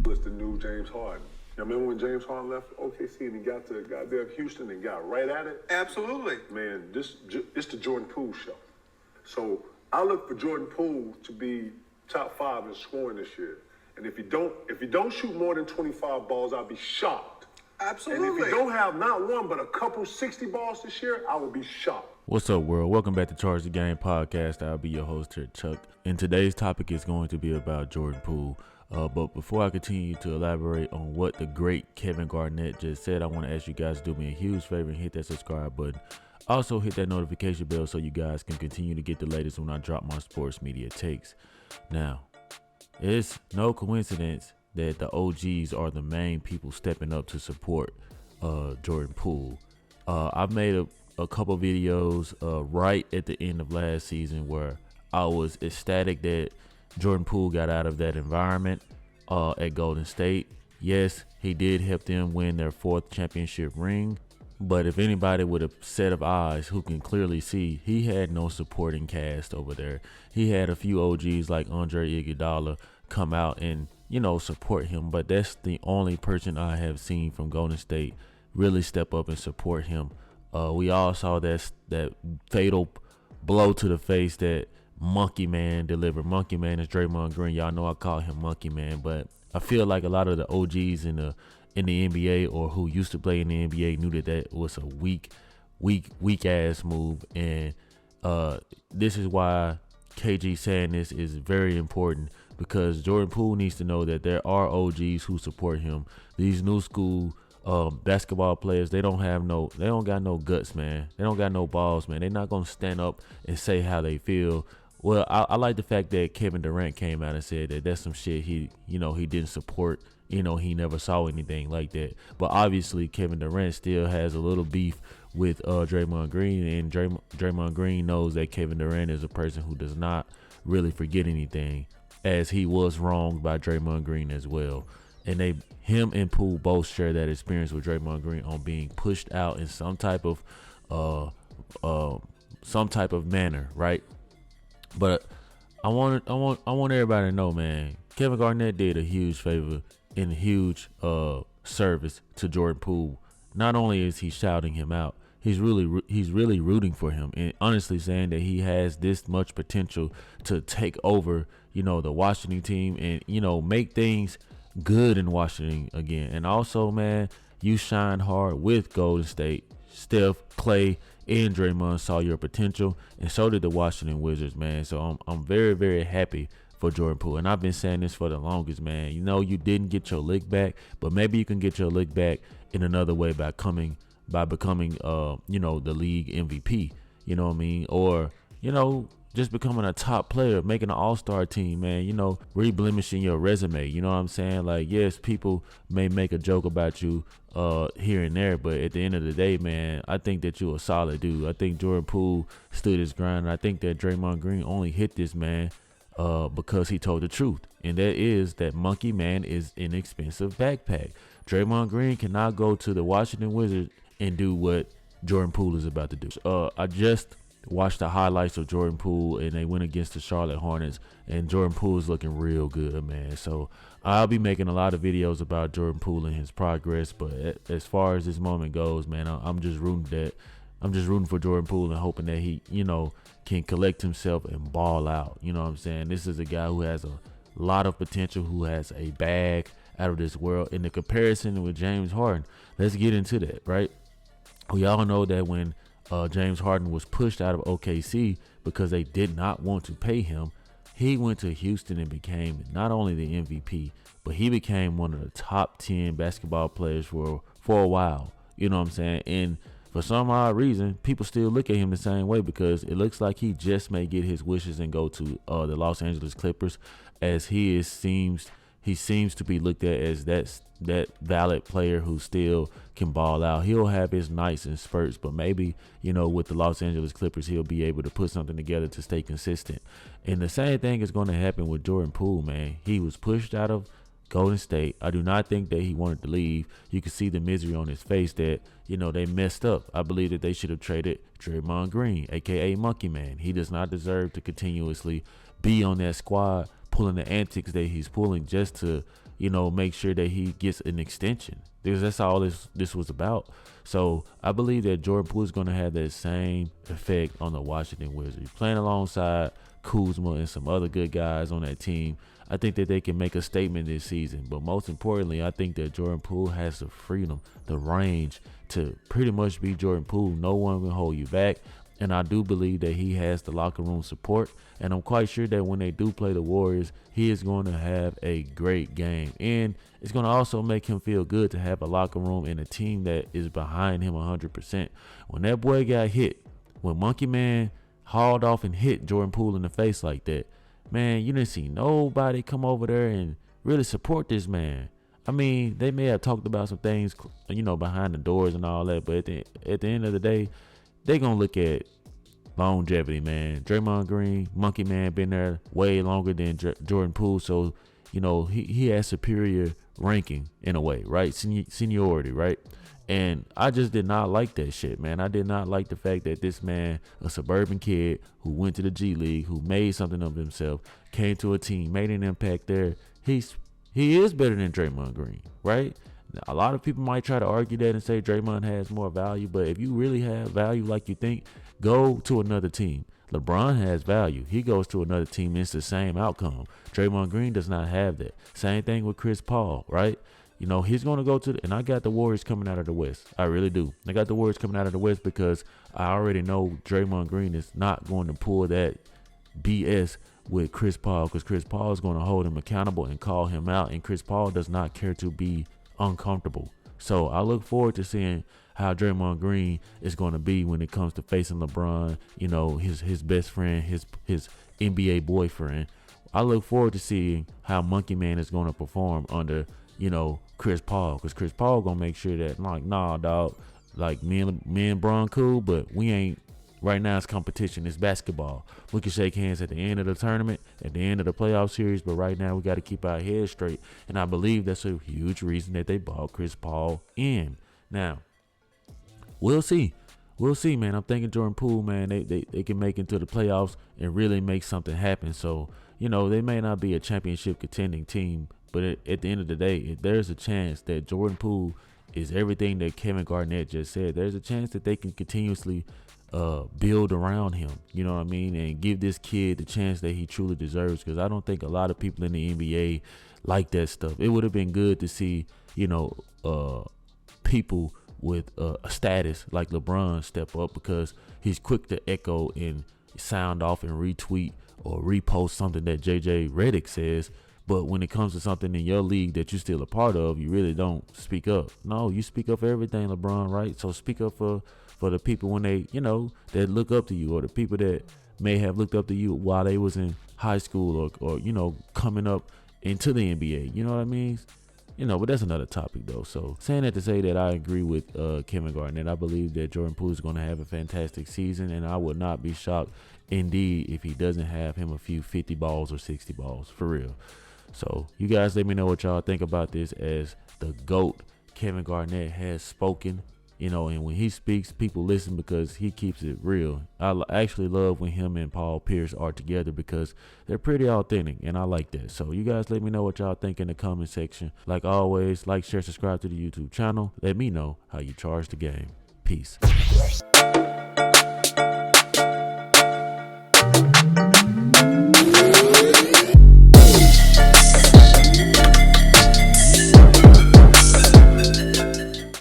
Was the new James Harden. You remember when James Harden left OKC and he got to goddamn Houston and got right at it? Absolutely. Man, it's the Jordan Poole show. So I look for Jordan Poole to be top 5 in scoring this year. And if you don't shoot more than 25 balls, I'll be shocked. Absolutely. And if you don't have not one but a couple 60 balls this year, I will be shocked. What's up, world? Welcome back to Charge the Game podcast. I'll be your host here, Chuck. And today's topic is going to be about Jordan Poole. But before I continue to elaborate on what the great Kevin Garnett just said, I want to ask you guys to do me a huge favor and hit that subscribe button. Also hit that notification bell so you guys can continue to get the latest when I drop my sports media takes. Now, it's no coincidence that the OGs are the main people stepping up to support Jordan Poole. I've made a couple videos right at the end of last season where I was ecstatic that Jordan Poole got out of that environment at Golden State. Yes, he did help them win their 4th championship ring. But if anybody with a set of eyes who can clearly see, he had no supporting cast over there. He had a few OGs like Andre Iguodala come out and, support him. But that's the only person I have seen from Golden State really step up and support him. We all saw that fatal blow to the face that Monkey Man delivered. Monkey Man is Draymond Green. Y'all know I call him Monkey Man, but I feel like a lot of the OGs in the NBA or who used to play in the NBA knew that was a weak ass move. And this is why KG saying this is very important, because Jordan Poole needs to know that there are OGs who support him. These new school basketball players, they don't got no guts, man. They don't got no balls, man. They're not gonna stand up and say how they feel. Well, I like the fact that Kevin Durant came out and said that that's some shit he didn't support. He never saw anything like that. But obviously, Kevin Durant still has a little beef with Draymond Green, and Draymond Green knows that Kevin Durant is a person who does not really forget anything, as he was wronged by Draymond Green as well. And him and Poole both share that experience with Draymond Green on being pushed out in some type of manner, right? But I want everybody to know, man, Kevin Garnett did a huge favor and a huge service to Jordan Poole. Not only is he shouting him out, he's really rooting for him and honestly saying that he has this much potential to take over, the Washington team and, make things good in Washington again. And also, man, you shine hard with Golden State. Steph, Clay, and Draymond saw your potential, and so did the Washington Wizards, man. So I'm very, very happy for Jordan Poole, and I've been saying this for the longest, man. You didn't get your lick back, but maybe you can get your lick back in another way by becoming the league MVP. You know what I mean? Or just becoming a top player, making an all-star team, man, reblemishing your resume. You know what I'm saying? Like, yes, people may make a joke about you here and there, but at the end of the day, man, I think that you're a solid dude. I think Jordan Poole stood his ground, and I think that Draymond Green only hit this man because he told the truth, and that is that Monkey Man is an expensive backpack. Draymond Green cannot go to the Washington Wizards and do what Jordan Poole is about to do. I just watched the highlights of Jordan Poole, and they went against the Charlotte Hornets, and Jordan Poole is looking real good, man. So I'll be making a lot of videos about Jordan Poole and his progress, but as far as this moment goes, man, I'm just rooting for Jordan Poole and hoping that he, can collect himself and ball out. You know what I'm saying? This is a guy who has a lot of potential, who has a bag out of this world. In the comparison with James Harden, let's get into that, right? We all know that when James Harden was pushed out of OKC because they did not want to pay him, he went to Houston and became not only the MVP, but he became one of the top 10 basketball players for a while. You know what I'm saying? And for some odd reason, people still look at him the same way, because it looks like he just may get his wishes and go to the Los Angeles Clippers, as he seems to be looked at as that valid player who still can ball out. He'll have his nights and spurts, but maybe, with the Los Angeles Clippers, he'll be able to put something together to stay consistent. And the same thing is going to happen with Jordan Poole, man. He was pushed out of Golden State. I do not think that he wanted to leave. You can see the misery on his face that, they messed up. I believe that they should have traded Draymond Green, a.k.a. Monkey Man. He does not deserve to continuously be on that squad, pulling the antics that he's pulling just to make sure that he gets an extension, because that's all this was about. So I believe that Jordan Poole is going to have that same effect on the Washington Wizards. Playing alongside Kuzma and some other good guys on that team, I think that they can make a statement this season. But most importantly, I think that Jordan Poole has the freedom, the range to pretty much be Jordan Poole. No one will hold you back. And I do believe that he has the locker room support. And I'm quite sure that when they do play the Warriors, he is going to have a great game. And it's going to also make him feel good to have a locker room and a team that is behind him 100%. When that boy got hit, when Monkey Man hauled off and hit Jordan Poole in the face like that, man, you didn't see nobody come over there and really support this man. I mean, they may have talked about some things, behind the doors and all that, but at the end of the day, they gonna look at longevity, man. Draymond Green, Monkey Man, been there way longer than Jordan Poole, so he has superior ranking in a way, right? Seniority, right? And I just did not like that shit, man. I did not like the fact that this man, a suburban kid who went to the G League, who made something of himself, came to a team, made an impact there. He is better than Draymond Green, right? A lot of people might try to argue that and say Draymond has more value, but if you really have value like you think, go to another team. LeBron has value. He goes to another team and it's the same outcome. Draymond Green does not have that. Same thing with Chris Paul, right? He's going to go and I got the Warriors coming out of the West. I really do. I got the Warriors coming out of the West because I already know Draymond Green is not going to pull that BS with Chris Paul, because Chris Paul is going to hold him accountable and call him out, and Chris Paul does not care to be uncomfortable. So I look forward to seeing how Draymond Green is going to be when it comes to facing LeBron, his best friend, his NBA boyfriend. I look forward to seeing how Monkey Man is going to perform under, Chris Paul, because Chris Paul going to make sure that, nah, dog, me and Bron cool, but we ain't. Right now it's competition. It's basketball. We can shake hands at the end of the tournament, at the end of the playoff series, but right now we got to keep our heads straight. And I believe that's a huge reason that they brought Chris Paul in. Now, we'll see. We'll see, man. I'm thinking Jordan Poole, man, they can make it to the playoffs and really make something happen. So, they may not be a championship contending team, but at the end of the day, if there's a chance that Jordan Poole is everything that Kevin Garnett just said, there's a chance that they can continuously build around him, and give this kid the chance that he truly deserves, because I don't think a lot of people in the NBA like that stuff. It would have been good to see, people with a status like LeBron step up, because he's quick to echo and sound off and retweet or repost something that JJ Redick says. But when it comes to something in your league that you're still a part of, you really don't speak up. No, you speak up for everything, LeBron, right? So speak up for the people when they, that look up to you, or the people that may have looked up to you while they was in high school or coming up into the NBA. You know what I mean? But that's another topic, though. So saying that to say that I agree with Kevin Garnett. I believe that Jordan Poole is going to have a fantastic season, and I would not be shocked indeed if he doesn't have him a few 50 balls or 60 balls, for real. So you guys let me know what y'all think about this, as the GOAT Kevin Garnett has spoken. And when he speaks, people listen because he keeps it real. I actually love when him and Paul Pierce are together, because they're pretty authentic, and I like that. So you guys let me know what y'all think in the comment section. Like always, like, share, subscribe to the YouTube channel. Let me know how you charge the game. Peace.